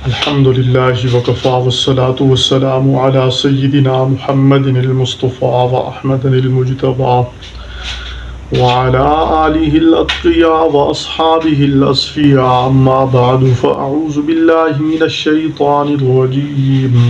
الحمد لله وكفى والصلاة والسلام على سيدنا محمد المصطفى وأحمد المجتبى وعلى آله الأتقياء وأصحابه الأصفياء أما بعد فأعوذ بالله من الشيطان الرجيم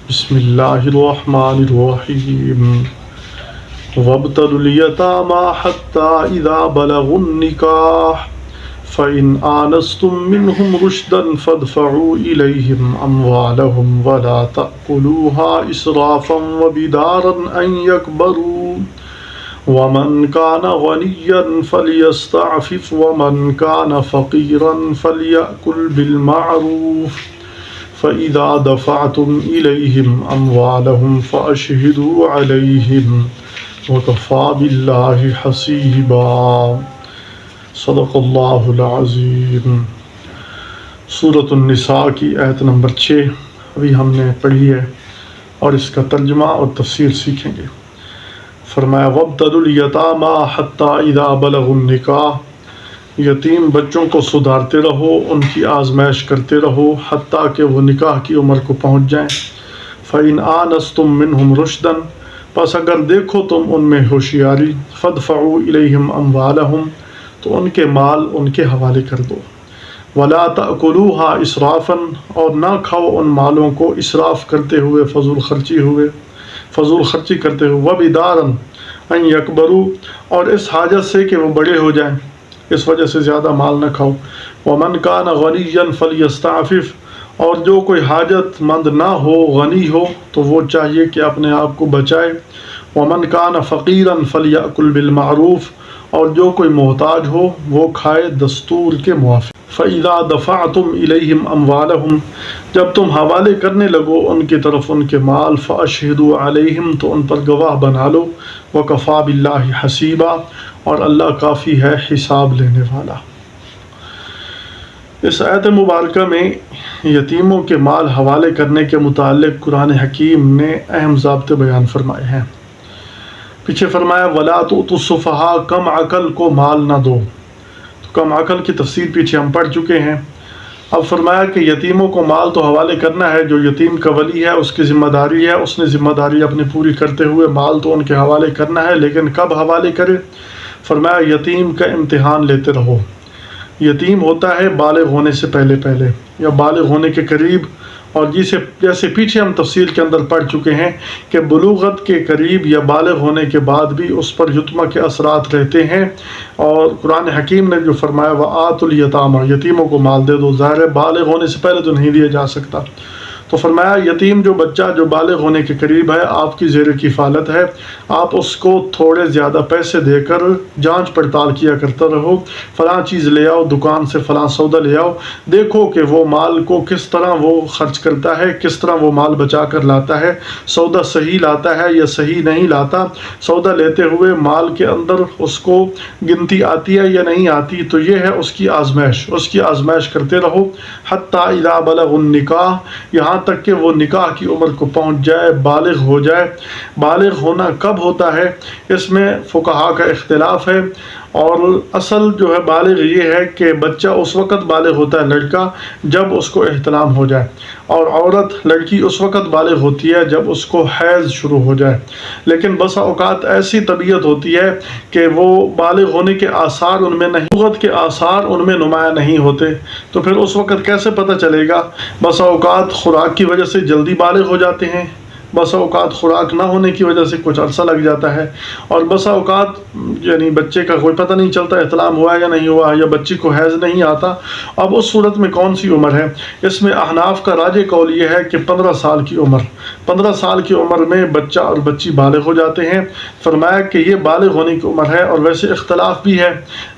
بسم الله الرحمن الرحيم وابتلوا اليتامى حتى إذا بلغوا النكاح فإن آنستم منهم رشدا فادفعوا إليهم أموالهم ولا تأكلوها إسرافا وبدارا أن يكبروا ومن كان غنيا فليستعفف ومن كان فقيرا فليأكل بالمعروف فإذا دفعتم إليهم أموالهم فأشهدوا عليهم وكفى بالله حسيبا صدق اللہ العظیم۔ سورۃ النساء کی آیت نمبر 6 ابھی ہم نے پڑھی ہے اور اس کا ترجمہ اور تفسیر سیکھیں گے۔ فرمایا وابتلوا الیتامی حتی اذا بلغوا النکاح، یتیم بچوں کو سدھارتے رہو، ان کی آزمائش کرتے رہو حتیٰ کہ وہ نکاح کی عمر کو پہنچ جائیں۔ فإن آنستم منہم رشدا، پس اگر دیکھو تم ان میں ہوشیاری، فادفعوا الیہم اموالہم، تو ان کے مال ان کے حوالے کر دو۔ ولا تأکلوها اسرافا، اور نہ کھاؤ ان مالوں کو اسراف کرتے ہوئے، فضول خرچی کرتے ہوئے۔ وبدارا ان یکبروا، اور اس حاجت سے کہ وہ بڑے ہو جائیں، اس وجہ سے زیادہ مال نہ کھاؤ۔ ومن کان غنیا فلیستعفف، اور جو کوئی حاجت مند نہ ہو، غنی ہو، تو وہ چاہیے کہ اپنے آپ کو بچائے۔ ومن کان فقیرا فلیأکل بالمعروف، اور جو کوئی محتاج ہو وہ کھائے دستور کے موافق۔ فَإِذَا دَفَعْتُمْ إِلَيْهِمْ أَمْوَالَهُمْ، جب تم حوالے کرنے لگو ان کی طرف ان کے مال، فَأَشْهِدُوا عَلَيْهِمْ، تو ان پر گواہ بنا لو۔ وَكَفَى بِاللَّهِ حَسِيبًا، اور اللہ کافی ہے حساب لینے والا۔ اس آیت مبارکہ میں یتیموں کے مال حوالے کرنے کے متعلق قرآن حکیم نے اہم ضابطے بیان فرمائے ہیں۔ پیچھے فرمایا وَلَا تُؤْتُوا السُّفَهَاءَ، کم عقل کو مال نہ دو، تو کم عقل کی تفسیر پیچھے ہم پڑھ چکے ہیں۔ اب فرمایا کہ یتیموں کو مال تو حوالے کرنا ہے، جو یتیم کا ولی ہے اس کی ذمہ داری ہے، اس نے ذمہ داری اپنی پوری کرتے ہوئے مال تو ان کے حوالے کرنا ہے، لیکن کب حوالے کرے؟ فرمایا یتیم کا امتحان لیتے رہو۔ یتیم ہوتا ہے بالغ ہونے سے پہلے یا بالغ ہونے کے قریب، اور جیسے پیچھے ہم تفصیل کے اندر پڑھ چکے ہیں کہ بلوغت کے قریب یا بالغ ہونے کے بعد بھی اس پر یتیمہ کے اثرات رہتے ہیں، اور قرآن حکیم نے جو فرمایا وَآتُوا الْيَتَامَى، یتیموں کو مال دے دو، ظاہر ہے بالغ ہونے سے پہلے تو نہیں دیا جا سکتا۔ تو فرمایا یتیم جو بچہ جو بالغ ہونے کے قریب ہے، آپ کی زیر کفالت ہے، آپ اس کو تھوڑے زیادہ پیسے دے کر جانچ پڑتال کیا کرتا رہو، فلاں چیز لے آؤ، دکان سے فلاں سودا لے آؤ، دیکھو کہ وہ مال کو کس طرح وہ خرچ کرتا ہے، کس طرح وہ مال بچا کر لاتا ہے، سودا صحیح لاتا ہے یا صحیح نہیں لاتا، سودا لیتے ہوئے مال کے اندر اس کو گنتی آتی ہے یا نہیں آتی، تو یہ ہے اس کی آزمائش کرتے رہو حتیٰ اذا بلغ النکاح، یہاں تک کہ وہ نکاح کی عمر کو پہنچ جائے، بالغ ہو جائے۔ بالغ ہونا کب ہوتا ہے، اس میں فقہاء کا اختلاف ہے، اور اصل جو ہے بالغ یہ ہے کہ بچہ اس وقت بالغ ہوتا ہے لڑکا جب اس کو احتلام ہو جائے، اور عورت لڑکی اس وقت بالغ ہوتی ہے جب اس کو حیض شروع ہو جائے۔ لیکن بسا اوقات ایسی طبیعت ہوتی ہے کہ وہ بالغ ہونے کے آثار ان میں نہیں، بلوغت کے آثار ان میں نمایاں نہیں ہوتے، تو پھر اس وقت کیسے پتہ چلے گا؟ بسا اوقات خوراک کی وجہ سے جلدی بالغ ہو جاتے ہیں، بسا اوقات خوراک نہ ہونے کی وجہ سے کچھ عرصہ لگ جاتا ہے، اور بسا اوقات یعنی بچے کا کوئی پتہ نہیں چلتا احتلام ہوا ہے یا نہیں ہوا، یا بچی کو حیض نہیں آتا۔ اب اس صورت میں کون سی عمر ہے؟ اس میں احناف کا راجح قول یہ ہے کہ 15 سال کی عمر میں بچہ اور بچی بالغ ہو جاتے ہیں۔ فرمایا کہ یہ بالغ ہونے کی عمر ہے، اور ویسے اختلاف بھی ہے،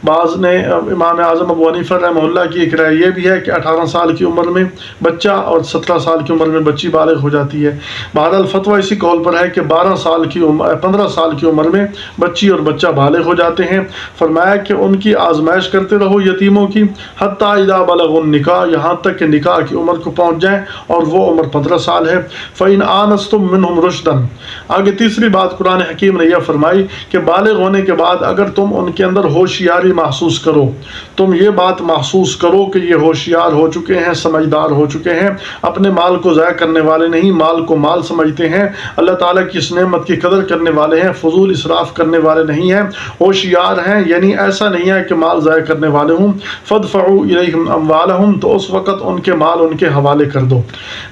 بعض نے امام اعظم ابو حنیفہ رحمہ اللہ کی ایک رائے یہ بھی ہے کہ 18 سال کی عمر میں بچہ اور 17 سال کی عمر میں بچی بالغ ہو جاتی ہے۔ بہرحال الفتوہ اسی قول پر ہے کہ 15 سال کی عمر میں بچی اور بچہ بالغ ہو جاتے ہیں۔ فرمایا کہ ان کی آزمائش کرتے رہو یتیموں کی، حتیٰ اذا بلغوا النکاح، یہاں تک کہ نکاح کی عمر کو پہنچ جائیں اور وہ عمر 15 سال ہے۔ فَإِنْ آنَسْتُم مِّنْهُمْ رُشْدًا، آگے تیسری بات قرآن حکیم نے یہ فرمائی کہ بالغ ہونے کے بعد اگر تم ان کے اندر ہوشیاری محسوس کرو، تم یہ بات محسوس کرو کہ یہ ہوشیار ہو چکے ہیں، سمجھدار ہو چکے ہیں، اپنے مال کو ضائع کرنے والے نہیں، مال کو مال سمجھتے ہیں، اللہ تعالیٰ کی اس نعمت کی قدر کرنے والے ہیں، فضول اسراف کرنے والے نہیں ہیں، ہوشیار ہیں، یعنی ایسا نہیں ہے کہ مال ضائع کرنے والے ہوں۔ فَادْفَعُوا إِلَيْهِمْ أَمْوَالَهُمْ، تو اس وقت ان کے مال ان کے حوالے کر دو۔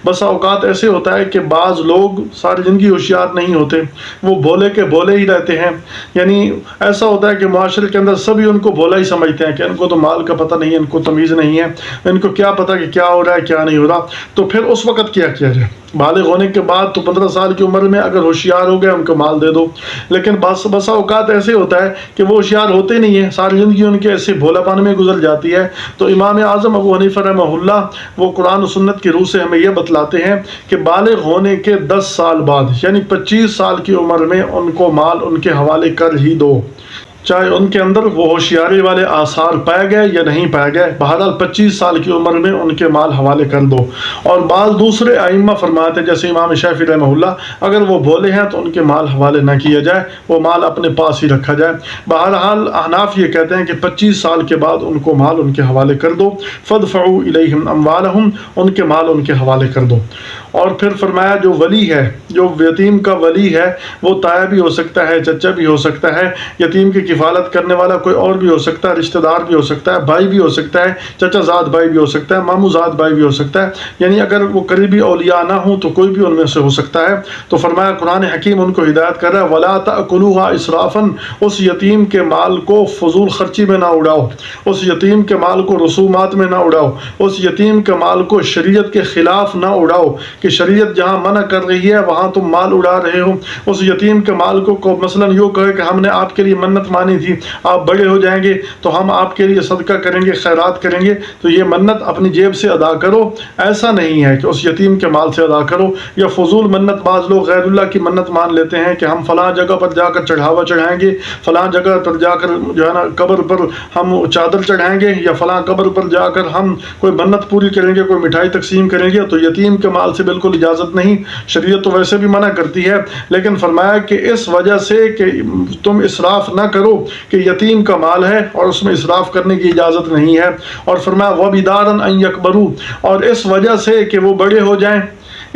بسا اوقات ایسے ہوتا ہے کہ بعض لوگ ساری زندگی ہوشیار نہیں ہوتے، وہ بھولے کے بھولے ہی رہتے ہیں، یعنی ایسا ہوتا ہے کہ معاشرے کے اندر سبھی ان کو بھولا ہی سمجھتے ہیں کہ ان کو تو مال کا پتہ نہیں ہے، ان کو تمیز نہیں ہے، ان کو کیا پتہ کہ کیا ہو رہا ہے کیا نہیں ہو رہا۔ تو پھر اس وقت کیا کیا جائے؟ بالغ ہونے کے بعد تو 15 سال کی عمر میں اگر ہوشیار ہو گئے ان کو مال دے دو، لیکن بسا اوقات ایسے ہوتا ہے کہ وہ ہوشیار ہوتے نہیں ہیں، ساری زندگی ان کے ایسے بھولا پن میں گزر جاتی ہے۔ تو امام اعظم ابو حنیفہ رحمہ اللہ وہ قرآن و سنت کی روح سے ہمیں یہ بتلاتے ہیں کہ بالغ ہونے کے 10 سال بعد یعنی 25 سال کی عمر میں ان کو مال ان کے حوالے کر ہی دو، چاہے ان کے اندر وہ ہوشیاری والے آثار پائے گئے یا نہیں پائے گئے، بہرحال 25 سال کی عمر میں ان کے مال حوالے کر دو۔ اور بعض دوسرے ائمہ فرماتے ہیں جیسے امام شافعی رحمہ اللہ، اگر وہ بولے ہیں تو ان کے مال حوالے نہ کیا جائے، وہ مال اپنے پاس ہی رکھا جائے۔ بہرحال احناف یہ کہتے ہیں کہ 25 سال کے بعد ان کو مال ان کے حوالے کر دو۔ فَادْفَعُوا إِلَيْهِمْ أَمْوَالَهُمْ، ان کے مال ان کے حوالے کر دو۔ اور پھر فرمایا جو ولی ہے، جو یتیم کا ولی ہے، وہ تایا بھی ہو سکتا ہے، چچا بھی ہو سکتا ہے، یتیم کی کفالت کرنے والا کوئی اور بھی ہو سکتا ہے، رشتہ دار بھی ہو سکتا ہے، بھائی بھی ہو سکتا ہے، چچا زاد بھائی بھی ہو سکتا ہے، ماموں زاد بھائی بھی ہو سکتا ہے، یعنی اگر وہ قریبی اولیاء نہ ہوں تو کوئی بھی ان میں سے ہو سکتا ہے۔ تو فرمایا قرآن حکیم ان کو ہدایت کر رہا ہے وَلَا تَأْكُلُوهَا إِسْرَافًا، اس یتیم کے مال کو فضول خرچی میں نہ اڑاؤ، اس یتیم کے مال کو رسومات میں نہ اڑاؤ، اس یتیم کے مال کو شریعت کے خلاف نہ اڑاؤ کہ شریعت جہاں منع کر رہی ہے وہاں تم مال اڑا رہے ہو۔ اس یتیم کے مال کو مثلا یوں کہے کہ ہم نے آپ کے لیے منت مانی تھی، آپ بڑے ہو جائیں گے تو ہم آپ کے لیے صدقہ کریں گے، خیرات کریں گے، تو یہ منت اپنی جیب سے ادا کرو۔ ایسا نہیں ہے کہ اس یتیم کے مال سے ادا کرو، یا فضول منت بعض لوگ غیر اللہ کی منت مان لیتے ہیں کہ ہم فلاں جگہ پر جا کر چڑھاوا چڑھائیں گے، فلاں جگہ پر جا کر جو ہے نا قبر پر ہم چادر چڑھائیں گے، یا فلاں قبر پر جا کر ہم کوئی منت پوری کریں گے، کوئی مٹھائی تقسیم کریں گے۔ تو یتیم کے مال سے بالکل اجازت نہیں، شریعت تو ویسے بھی منع کرتی ہے، لیکن فرمایا کہ اس وجہ سے کہ تم اسراف نہ کرو کہ یتیم کا مال ہے اور اس میں اسراف کرنے کی اجازت نہیں ہے۔ اور فرمایا وَبِدَارًا أَن يَكْبَرُوا، اور اس وجہ سے کہ وہ بڑے ہو جائیں،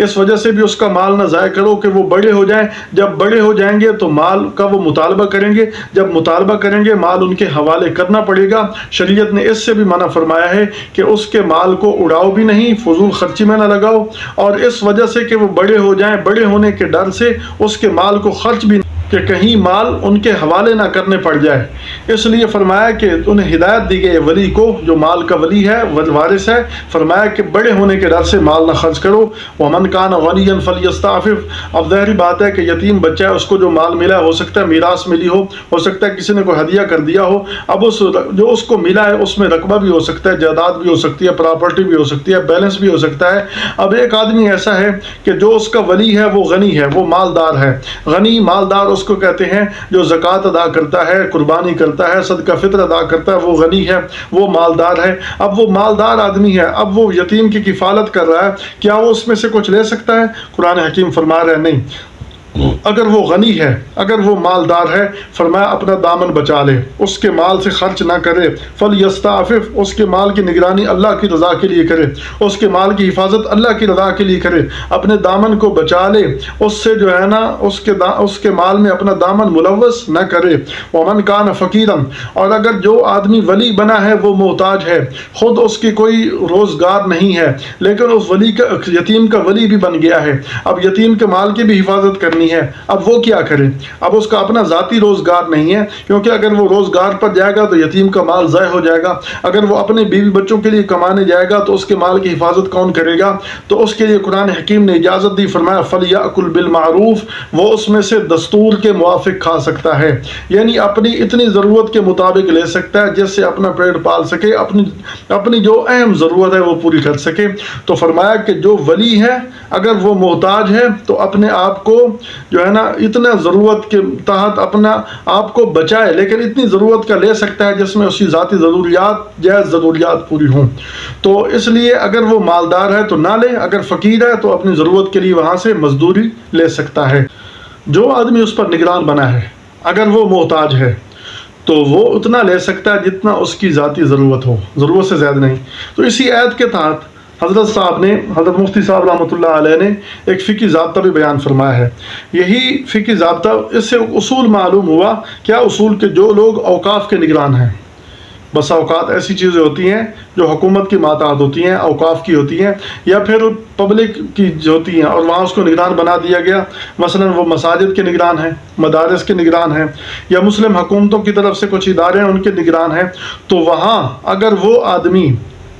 اس وجہ سے بھی اس کا مال نہ ضائع کرو کہ وہ بڑے ہو جائیں۔ جب بڑے ہو جائیں گے تو مال کا وہ مطالبہ کریں گے، جب مطالبہ کریں گے مال ان کے حوالے کرنا پڑے گا۔ شریعت نے اس سے بھی منع فرمایا ہے کہ اس کے مال کو اڑاؤ بھی نہیں، فضول خرچی میں نہ لگاؤ، اور اس وجہ سے کہ وہ بڑے ہو جائیں، بڑے ہونے کے ڈر سے اس کے مال کو خرچ بھی کہ کہیں مال ان کے حوالے نہ کرنے پڑ جائے۔ اس لیے فرمایا کہ انہیں ہدایت دی گئی ولی کو، جو مال کا ولی ہے، وارث ہے، فرمایا کہ بڑے ہونے کے ڈر سے مال نہ خرچ کرو۔ وَمَنْ كَانَ غَنِيًّا فَلْيَسْتَعْفِفْ، اب ظاہری بات ہے کہ یتیم بچہ ہے، اس کو جو مال ملا ہے، ہو سکتا ہے میراث ملی ہو سکتا ہے کسی نے کوئی ہدیہ کر دیا ہو، اب جو اس کو ملا ہے اس میں رقبہ بھی ہو سکتا ہے، جائیداد بھی ہو سکتی ہے، پراپرٹی بھی ہو سکتی ہے، بیلنس بھی ہو سکتا ہے۔ اب ایک آدمی ایسا ہے کہ جو اس کا ولی ہے وہ غنی ہے، وہ مالدار ہے۔ غنی مالدار اس کو کہتے ہیں جو زکوٰۃ ادا کرتا ہے، قربانی کرتا ہے، صدقہ فطر ادا کرتا ہے، وہ غنی ہے، وہ مالدار ہے۔ اب وہ مالدار آدمی ہے، اب وہ یتیم کی کفالت کر رہا ہے، کیا وہ اس میں سے کچھ لے سکتا ہے؟ قرآن حکیم فرما رہا ہے نہیں، اگر وہ غنی ہے، اگر وہ مالدار ہے، فرمایا اپنا دامن بچا لے، اس کے مال سے خرچ نہ کرے۔ فَلْيَسْتَعْفِفْ، اس کے مال کی نگرانی اللہ کی رضا کے لیے کرے، اس کے مال کی حفاظت اللہ کی رضا کے لیے کرے، اپنے دامن کو بچا لے، اس سے جو ہے نا اس کے مال میں اپنا دامن ملوث نہ کرے۔ وَمَنْ كَانَ فَقِيرًا، اور اگر جو آدمی ولی بنا ہے وہ محتاج ہے، خود اس کی کوئی روزگار نہیں ہے، لیکن اس ولی کا یتیم کا ولی بھی بن گیا ہے، اب یتیم کے مال کی بھی حفاظت کرنی دینی ہے، اب وہ کیا کرے؟ اب اس کا اپنا ذاتی روزگار نہیں ہے، کیونکہ اگر وہ روزگار پر جائے گا تو یتیم کا مال ضائع ہو جائے گا۔ اگر وہ اپنے بیوی بچوں کے لیے کمانے جائے گا تو اس کے مال کی حفاظت کون کرے گا؟ تو اس کے لیے قرآن حکیم نے اجازت دی، فرمایا فَلْيَأْكُلْ بِالْمَعْرُوفِ، وہ اس میں سے دستور کے موافق کھا سکتا ہے، یعنی اپنی اتنی ضرورت کے مطابق لے سکتا ہے جس سے اپنا پیٹ پال سکے، اپنی جو اہم ضرورت ہے وہ پوری کر سکے۔ تو فرمایا کہ جو ولی ہے اگر وہ محتاج ہے تو اپنے آپ کو جو ہے نا اتنا ضرورت کے تحت اپنا آپ کو بچائے، لیکن اتنی ضرورت کا لے سکتا ہے جس میں اس کی ذاتی ضروریات جائز ضروریات پوری ہوں۔ تو اس لیے اگر وہ مالدار ہے تو نہ لے، اگر فقیر ہے تو اپنی ضرورت کے لیے وہاں سے مزدوری لے سکتا ہے۔ جو آدمی اس پر نگران بنا ہے اگر وہ محتاج ہے تو وہ اتنا لے سکتا ہے جتنا اس کی ذاتی ضرورت ہو، ضرورت سے زیادہ نہیں۔ تو اسی آیت کے تحت حضرت مفتی صاحب رحمۃ اللہ علیہ نے ایک فقہی ضابطہ بھی بیان فرمایا ہے۔ یہی فقہی ضابطہ، اس سے اصول معلوم ہوا، کیا اصول کے جو لوگ اوقاف کے نگران ہیں، بس اوقات ایسی چیزیں ہوتی ہیں جو حکومت کی ماتحت ہوتی ہیں، اوقاف کی ہوتی ہیں یا پھر پبلک کی جو ہوتی ہیں، اور وہاں اس کو نگران بنا دیا گیا، مثلا وہ مساجد کے نگران ہیں، مدارس کے نگران ہیں، یا مسلم حکومتوں کی طرف سے کچھ ادارے ہیں ان کے نگران ہیں، تو وہاں اگر وہ آدمی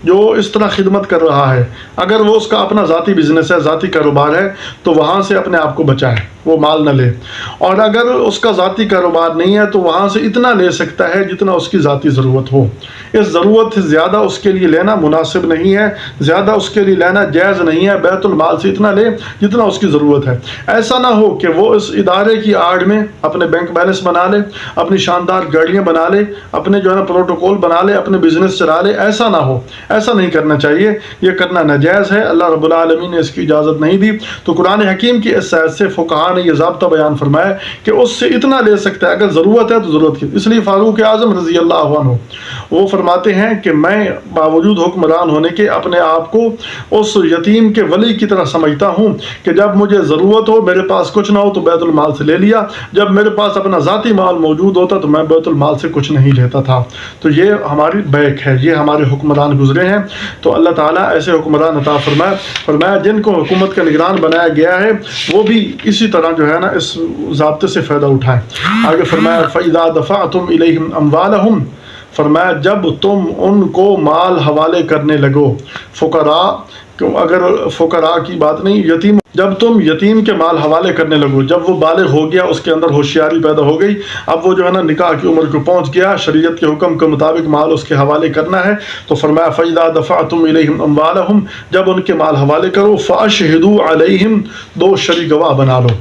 جو اس طرح خدمت کر رہا ہے، اگر وہ اس کا اپنا ذاتی بزنس ہے، ذاتی کاروبار ہے، تو وہاں سے اپنے آپ کو بچائے، وہ مال نہ لے۔ اور اگر اس کا ذاتی کاروبار نہیں ہے تو وہاں سے اتنا لے سکتا ہے جتنا اس کی ذاتی ضرورت ہو۔ اس ضرورت سے زیادہ اس کے لیے لینا مناسب نہیں ہے، زیادہ اس کے لیے لینا جائز نہیں ہے۔ بیت المال سے اتنا لے جتنا اس کی ضرورت ہے۔ ایسا نہ ہو کہ وہ اس ادارے کی آڑ میں اپنے بینک بیلنس بنا لے، اپنی شاندار گاڑیاں بنا لے، اپنے جو ہے نا پروٹوکول بنا لے، اپنے بزنس چلا لے، ایسا نہ ہو، ایسا نہیں کرنا چاہیے، یہ کرنا ناجائز ہے، اللہ رب العالمین نے اس کی اجازت نہیں دی۔ تو قرآن حکیم کی اس آیت سے فقہاء نے یہ ضابطہ بیان فرمایا کہ اس سے اتنا لے سکتا ہے، اگر ضرورت ہے تو ضرورت کی۔ اس لیے فاروق اعظم رضی اللہ عنہ وہ فرماتے ہیں کہ میں باوجود حکمران ہونے کے اپنے آپ کو اس یتیم کے ولی کی طرح سمجھتا ہوں کہ جب مجھے ضرورت ہو، میرے پاس کچھ نہ ہو تو بیت المال سے لے لیا، جب میرے پاس اپنا ذاتی مال موجود ہوتا تو میں بیت المال سے کچھ نہیں لیتا تھا۔ تو یہ ہماری بیک ہے، یہ ہمارے حکمران گزرے ہیں۔ تو اللہ تعالیٰ ایسے حکمران عطا فرمایا جن کو حکومت کا نگران بنایا گیا ہے، وہ بھی اسی طرح جو ہے نا اس ضابطے سے فائدہ اٹھائیں۔ آگے فرمایا فَإِذَا دَفَعْتُمْ إِلَيْهِمْ أَمْوَالَهُمْ، فرمایا جب تم ان کو مال حوالے کرنے لگو، فقراء، اگر فقراء کی بات نہیں، یتیم، جب تم یتیم کے مال حوالے کرنے لگو، جب وہ بالغ ہو گیا، اس کے اندر ہوشیاری پیدا ہو گئی، اب وہ جو ہے نا نکاح کی عمر کو پہنچ گیا، شریعت کے حکم کے مطابق مال اس کے حوالے کرنا ہے، تو فرمایا فَإِذَا دَفَعْتُمْ إِلَيْهِمْ أَمْوَالَهُمْ، جب ان کے مال حوالے کرو، فَأَشْهِدُوا عَلَيْهِمْ، دو شرعی گواہ بنا لو،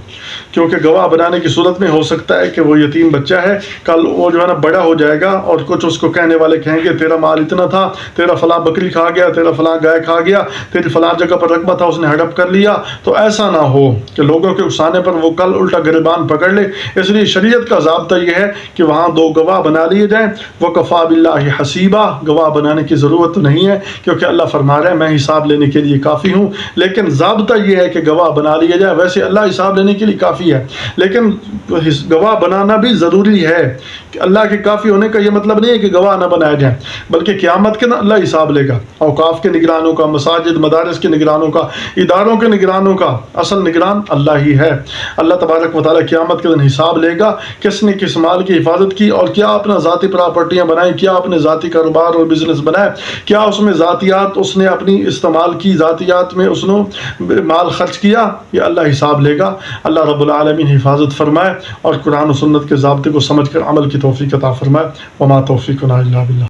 کیونکہ گواہ بنانے کی صورت میں ہو سکتا ہے کہ وہ یتیم بچہ ہے، کل وہ جو ہے نا بڑا ہو جائے گا اور کچھ اس کو کہنے والے کہیں گے تیرا مال اتنا تھا، تیرا فلاں بکری کھا گیا، تیرا فلاں گائے کھا گیا، تیری فلاں جگہ پر رقبہ تھا اس نے ہڑپ کر لیا۔ تو ایسا نہ ہو کہ لوگوں کے اکسانے پر وہ کل الٹا گریبان پکڑ لے۔ اس لیے شریعت کا ضابطہ یہ ہے کہ وہاں دو گواہ بنا لیے جائیں۔ وَكَفَى بِاللَّهِ حَسِيبًا، گواہ بنانے کی ضرورت نہیں ہے کیونکہ اللہ فرما رہا ہے میں حساب لینے کے لیے کافی ہوں، لیکن ضابطہ یہ ہے کہ گواہ بنا لیے جائے۔ ویسے اللہ حساب لینے کے لیے کافی ہے، لیکن گواہ بنانا بھی ضروری ہے۔ اللہ کے کافی ہونے کا یہ مطلب نہیں ہے کہ گواہ نہ بنائے جائیں، بلکہ قیامت کے دن اللہ حساب لے گا۔ اوقاف کے نگرانوں کا، مساجد مدارس کے نگرانوں کا، اداروں کے نگرانوں کا اصل نگران اللہ ہی ہے۔ اللہ تبارک و تعالیٰ قیامت کے دن حساب لے گا کس نے کس مال کی حفاظت کی، اور کیا اپنا ذاتی پراپرٹیاں بنائیں، کیا اپنے ذاتی کاروبار اور بزنس بنائے، کیا اس میں ذاتیات اس نے اپنی استعمال کی، ذاتیات میں اس نے مال خرچ کیا، یہ اللہ حساب لے گا۔ اللہ رب العالمین حفاظت فرمائے اور قرآن و سنت کے ضابطے کو سمجھ کر عمل کی توفیق عطا فرمائے۔ وما توفیقنا الا باللہ۔